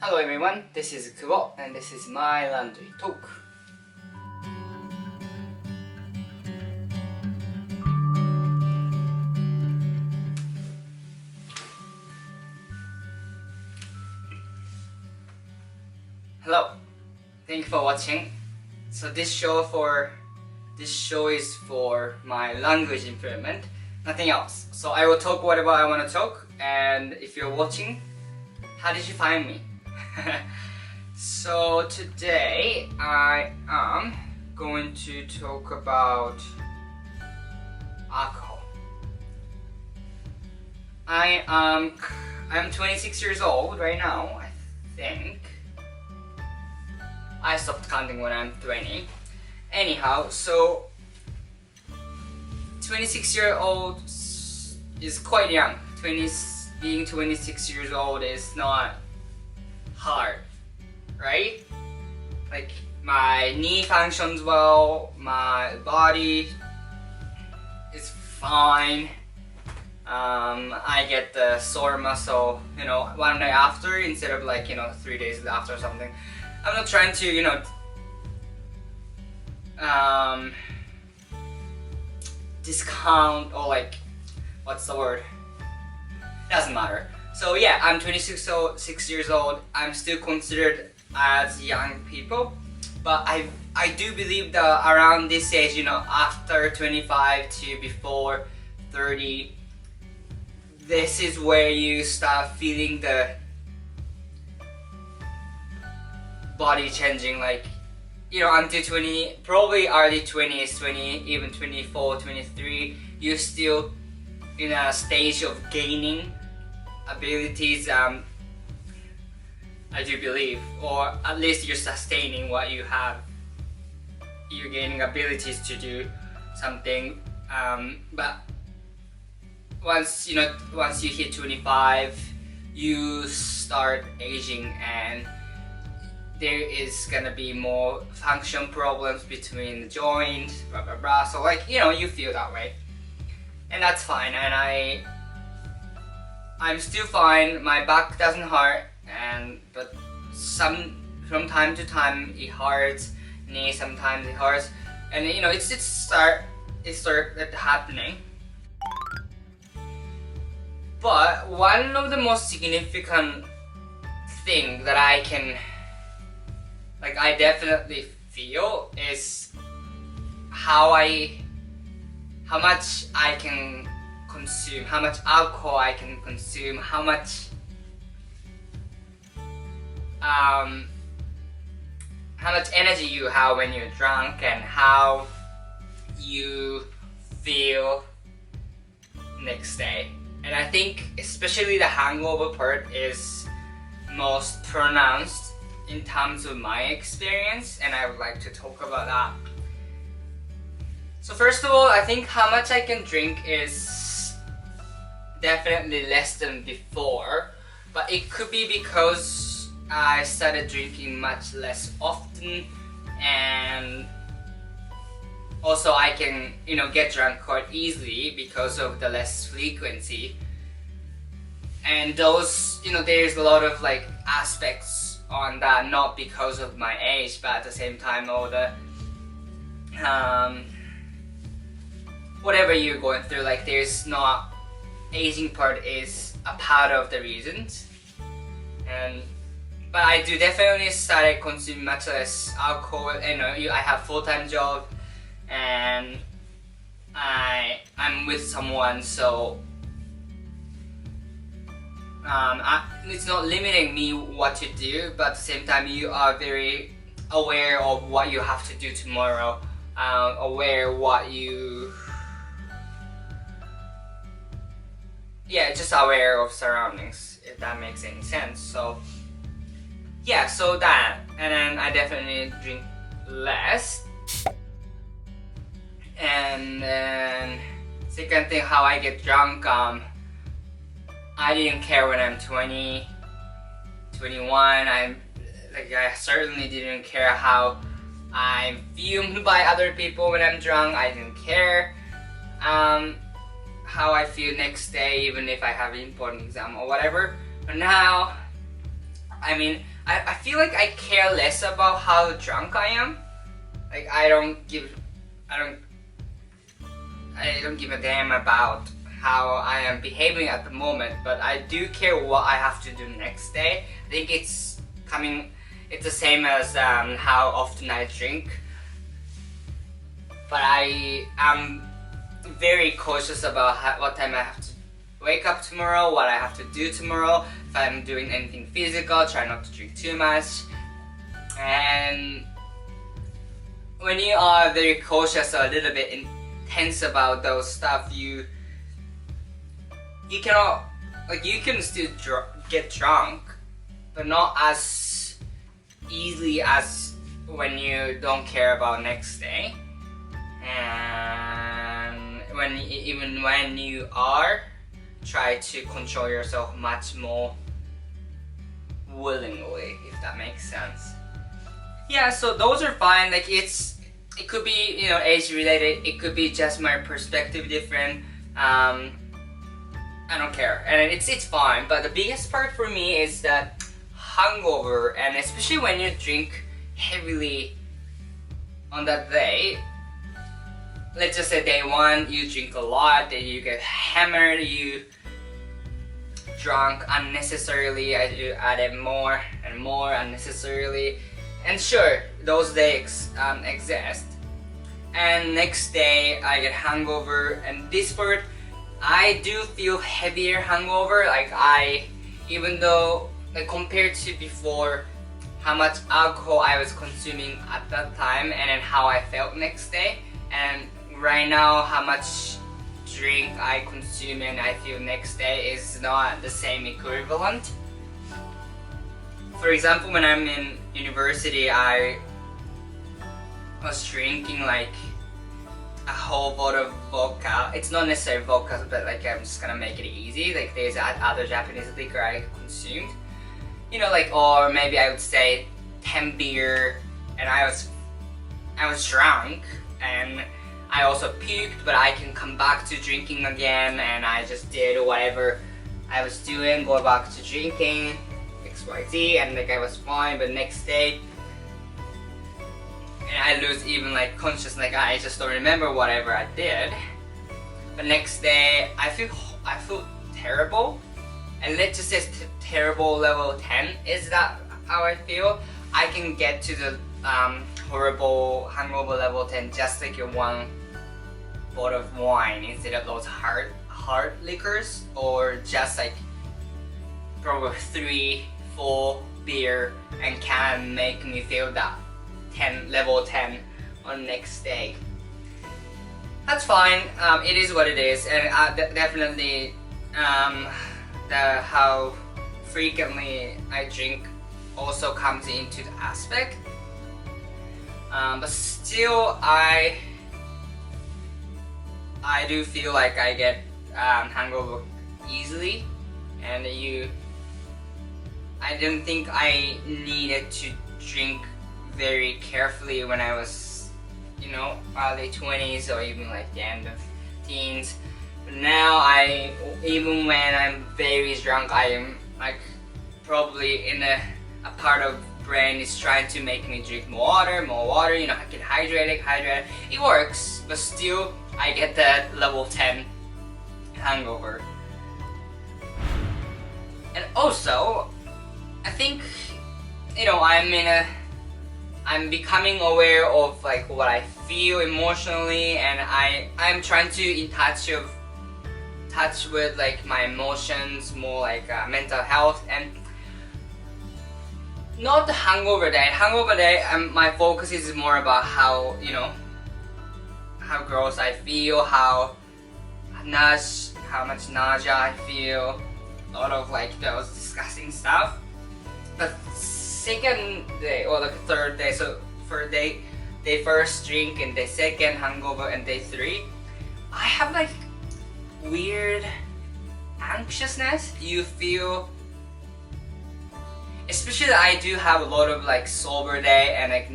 Hello everyone, this is Kubo and this is my laundry talk. Hello, thank you for watching. So this show is for my language improvement, nothing else. So I will talk whatever I want to talk, and if you're watching, how did you find me? So today I am going to talk about alcohol. I'm 26 years old right now, I think. I stopped counting when I'm 20. Anyhow, so 26-year-old is quite young. Being 26 years old is not hard, right? Like my knee functions well, my body is fine. I get the sore muscle, one day after instead of 3 days after or something. I'm not trying to, discount or what's the word? Doesn't matter. So yeah, I'm 26 years old. I'm still considered as young people, but I do believe that around this age, after 25 to before 30, this is where you start feeling the body changing, until 20, probably early 20s, 20, even 24, 23, you're still in a stage of gaining abilities, I do believe, or at least you're sustaining what you have. You're gaining abilities to do something, but once you hit 25, you start aging and there is gonna be more function problems between the joints, blah blah blah. So you feel that way, and that's fine. And I'm still fine. My back doesn't hurt, but from time to time it hurts. Knee sometimes it hurts, and it started happening. But one of the most significant thing that I definitely feel is how much I can consume, how much alcohol I can consume, how much energy you have when you're drunk, and how you feel next day. And I think especially the hangover part is most pronounced in terms of my experience, and I would like to talk about that. So first of all, I think how much I can drink is definitely less than before, but it could be because I started drinking much less often, and also I can get drunk quite easily because of the less frequency. And those there's a lot of aspects on that, not because of my age, but at the same time all the whatever you're going through, there's not aging part is a part of the reasons. But I do definitely started consuming much less alcohol. I have full-time job and I'm with someone, so it's not limiting me what to do, but at the same time you are very aware of what you have to do tomorrow, just aware of surroundings, if that makes any sense. So yeah, so that, and then I definitely drink less. And then second thing, how I get drunk, I didn't care when I'm 20, 21. I certainly didn't care how I'm viewed by other people when I'm drunk. I didn't care how I feel next day, even if I have an important exam or whatever. But now, I feel like I care less about how drunk I am. Like I don't give a damn about how I am behaving at the moment, but I do care what I have to do next day. I think it's the same as how often I drink, but I am very cautious about what time I have to wake up tomorrow, what I have to do tomorrow. If I'm doing anything physical, try not to drink too much. And when you are very cautious or a little bit intense about those stuff, you cannot, like, you can still get drunk, but not as easily as when you don't care about next day. And even when you are, try to control yourself much more willingly, if that makes sense. Yeah, so those are fine. Like it could be, you know, age related, it could be just my perspective different. I don't care, and it's fine. But the biggest part for me is that hangover, and especially when you drink heavily on that day. Let's just say day one, you drink a lot, then you get hammered, you drunk unnecessarily, you added more and more unnecessarily. And sure, those days exist. And next day, I get hangover, and this part, I do feel heavier hangover. Like even though, like compared to before, how much alcohol I was consuming at that time, and then how I felt next day, and right now how much drink I consume and I feel next day is not the same equivalent. For example, when I'm in university, I was drinking like a whole bottle of vodka. It's not necessarily vodka, but like I'm just gonna make it easy. Like there's other Japanese liquor I consumed, you know, like, or maybe I would say 10 beer, and I was drunk, and I also puked, but I can come back to drinking again, and I just did whatever I was doing, go back to drinking, XYZ, and like I was fine. But next day, and I lose even like consciousness, like I just don't remember whatever I did. But next day, I feel terrible, and let's just say terrible level 10. Is that how I feel? I can get to the horrible hangover level 10 just like one bottle of wine instead of those hard liquors, or just like probably 3-4 beer, and can make me feel that level 10 on next day. That's fine. It is what it is, and definitely how frequently I drink also comes into the aspect. But still, I do feel like I get hangover easily, and I didn't think I needed to drink very carefully when I was, you know, early 20s or even like the end of teens. But now even when I'm very drunk, I am like probably in a part of brain is trying to make me drink more water, you know, I get hydrated. It works, but still I get that level 10 hangover. And also, I think, you know, I'm becoming aware of like what I feel emotionally, and I'm trying to in touch with like my emotions, more like mental health, and not the hangover day. My focus is more about how, you know, how gross I feel, how much nausea I feel, a lot of like those disgusting stuff. But second day or like third day, so for day first drink and day second hangover and day 3, I have like weird anxiousness. You feel, especially I do have a lot of like sober day and like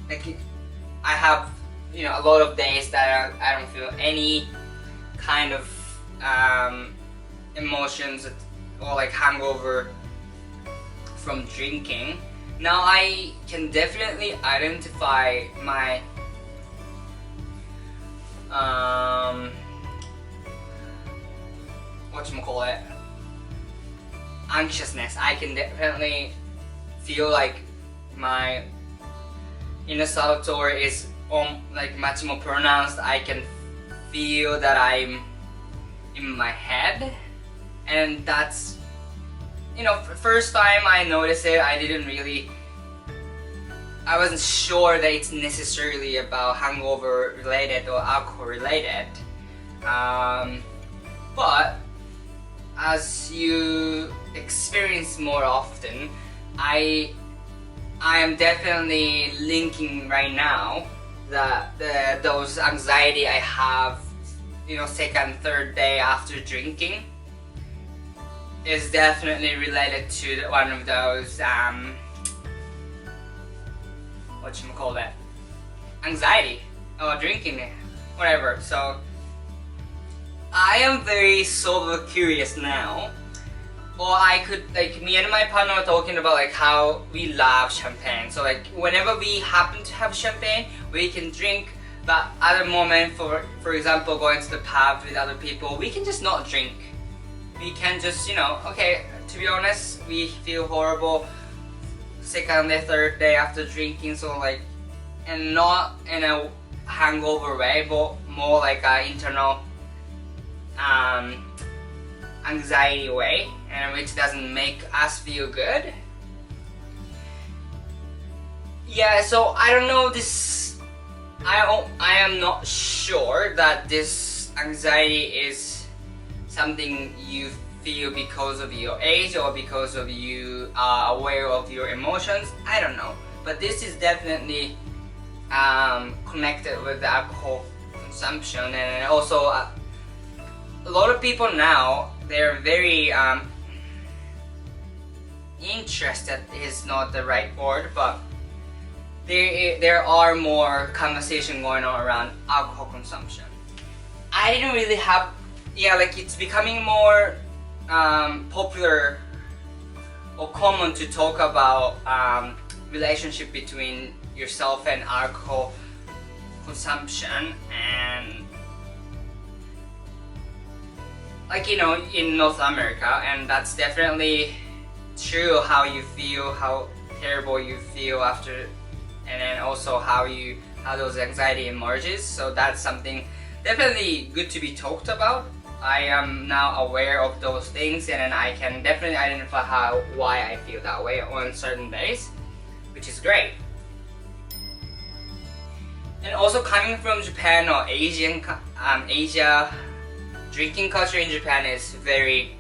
like I have, you know, a lot of days that I don't feel any kind of emotions or like hangover from drinking. Now I can definitely identify my whatchamacallit, anxiousness. I can definitely feel like my inner saboteur is like much more pronounced. I can feel that I'm in my head, and that's, you know, first time I noticed it, I wasn't sure that it's necessarily about hangover related or alcohol related. But as you experience more often, I am definitely linking right now that those anxiety I have, you know, second, third day after drinking is definitely related to one of those whatchamacallit, anxiety or drinking, whatever. So I am very sober curious now. Or I could, like, me and my partner were talking about like how we love champagne. So like whenever we happen to have champagne, we can drink. But at a moment, for example, going to the pub with other people, we can just not drink. We can just, you know, okay, to be honest, we feel horrible second or third day after drinking, so like, and not in a hangover way, but more like an internal anxiety way, and which doesn't make us feel good. Yeah, so I don't know, this, I am not sure that this anxiety is something you feel because of your age or because of you are aware of your emotions. I don't know, but this is definitely connected with the alcohol consumption. And also a lot of people now, they're very interested is not the right word, but there are more conversation going on around alcohol consumption. I didn't really have, yeah, like it's becoming more popular or common to talk about relationship between yourself and alcohol consumption, and like, you know, in North America, and that's definitely true, how you feel, how terrible you feel after, and then also how those anxiety emerges. So that's something definitely good to be talked about. I am now aware of those things, and then I can definitely identify why I feel that way on certain days, which is great. And also coming from Japan or Asia, drinking culture in Japan is very,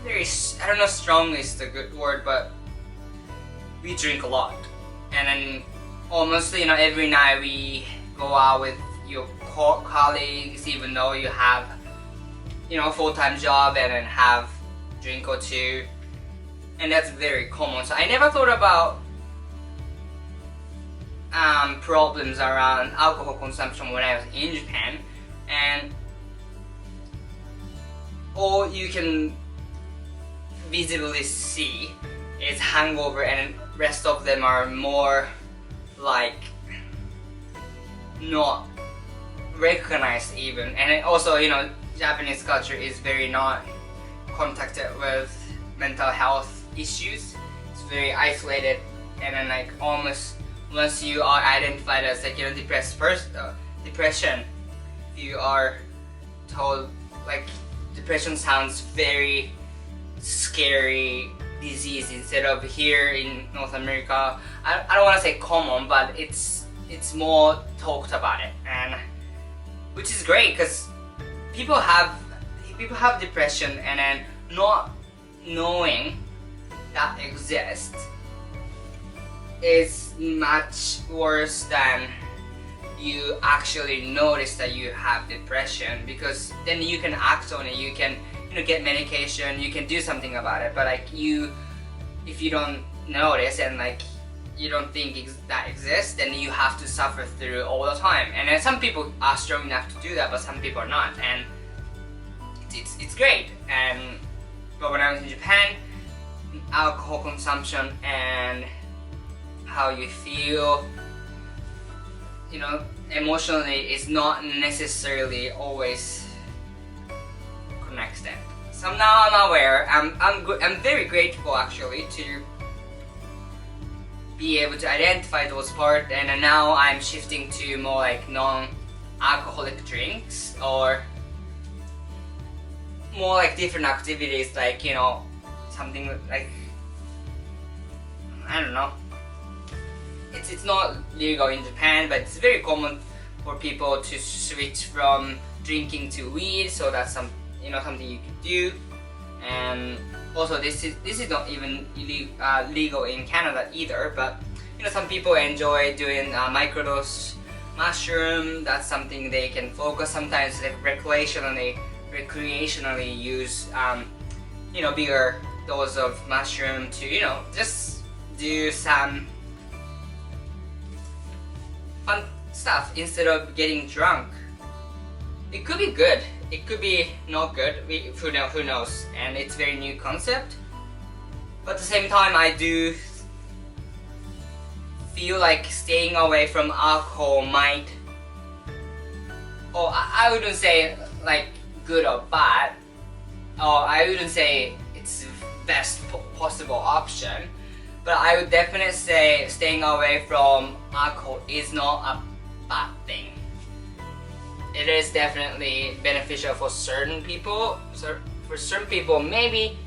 very, I don't know, strong is the good word, but we drink a lot. And then almost, you know, every night we go out with your colleagues, even though you have, you know, a full-time job, and then have a drink or two, and that's very common. So I never thought about problems around alcohol consumption when I was in Japan, and all you can visibly see is hangover, and rest of them are more like not recognized even. And also, you know, Japanese culture is very not contacted with mental health issues. It's very isolated, and then like almost once you are identified as like, you know, depression, you are told like depression sounds very scary disease, instead of here in North America, I don't want to say common, but it's more talked about it, and which is great, because people have depression, and then not knowing that exists is much worse than you actually notice that you have depression, because then you can act on it, you can, you know, get medication, you can do something about it. But like if you don't notice, and like you don't think that exists, then you have to suffer through all the time. And then some people are strong enough to do that, but some people are not, and it's great. But when I was in Japan, alcohol consumption and how you feel, you know, emotionally is not necessarily always connected. So now I'm aware. I'm very grateful actually to be able to identify those parts, and now I'm shifting to more like non-alcoholic drinks, or more like different activities, like, you know, something like, I don't know. It's not legal in Japan, but it's very common for people to switch from drinking to weed, so that's something you could do. And also this is not even legal in Canada either, but you know, some people enjoy doing microdose mushroom. That's something they can focus. Sometimes like recreationally use you know, bigger dose of mushroom to, you know, just do some fun stuff instead of getting drunk. It could be good, it could be not good, who knows, and it's a very new concept. But at the same time, I do feel like staying away from alcohol might, or I wouldn't say like good or bad, or I wouldn't say it's the best possible option, but I would definitely say staying away from alcohol is not a bad thing. It is definitely beneficial for certain people. So for certain people, maybe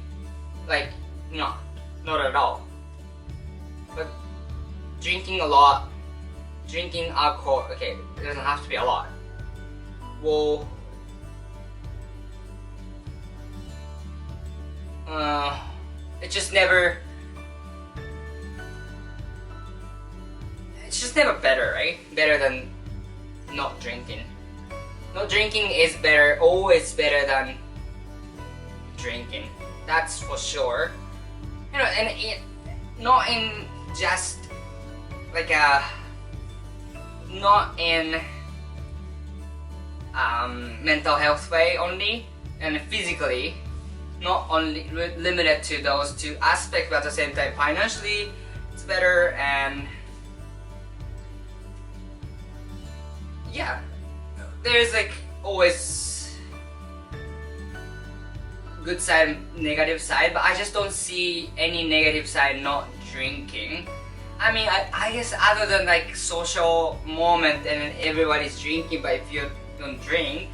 like not at all. But drinking a lot, drinking alcohol, okay, it doesn't have to be a lot, will it's just never better, right? Better than not drinking. Not drinking is better, always better than drinking. That's for sure. You know, and not in just like not in mental health way only, and physically, not only limited to those two aspects, but at the same time financially it's better. And yeah, there's like always good side, negative side, but I just don't see any negative side not drinking. I mean, I guess other than like social moment and everybody's drinking, but if you don't drink,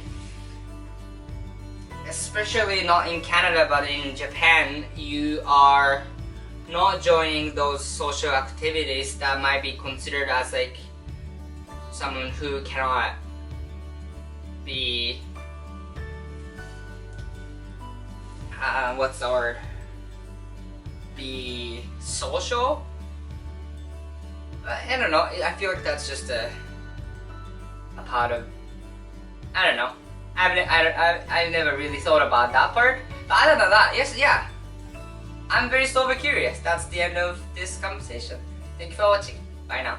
especially not in Canada but in Japan, you are not joining those social activities that might be considered as like someone who cannot be what's the word? Be social? I don't know. I feel like that's just a part of. I don't know. I've never really thought about that part. But other than that, yes, yeah. I'm very sober curious. That's the end of this conversation. Thank you for watching. Bye now.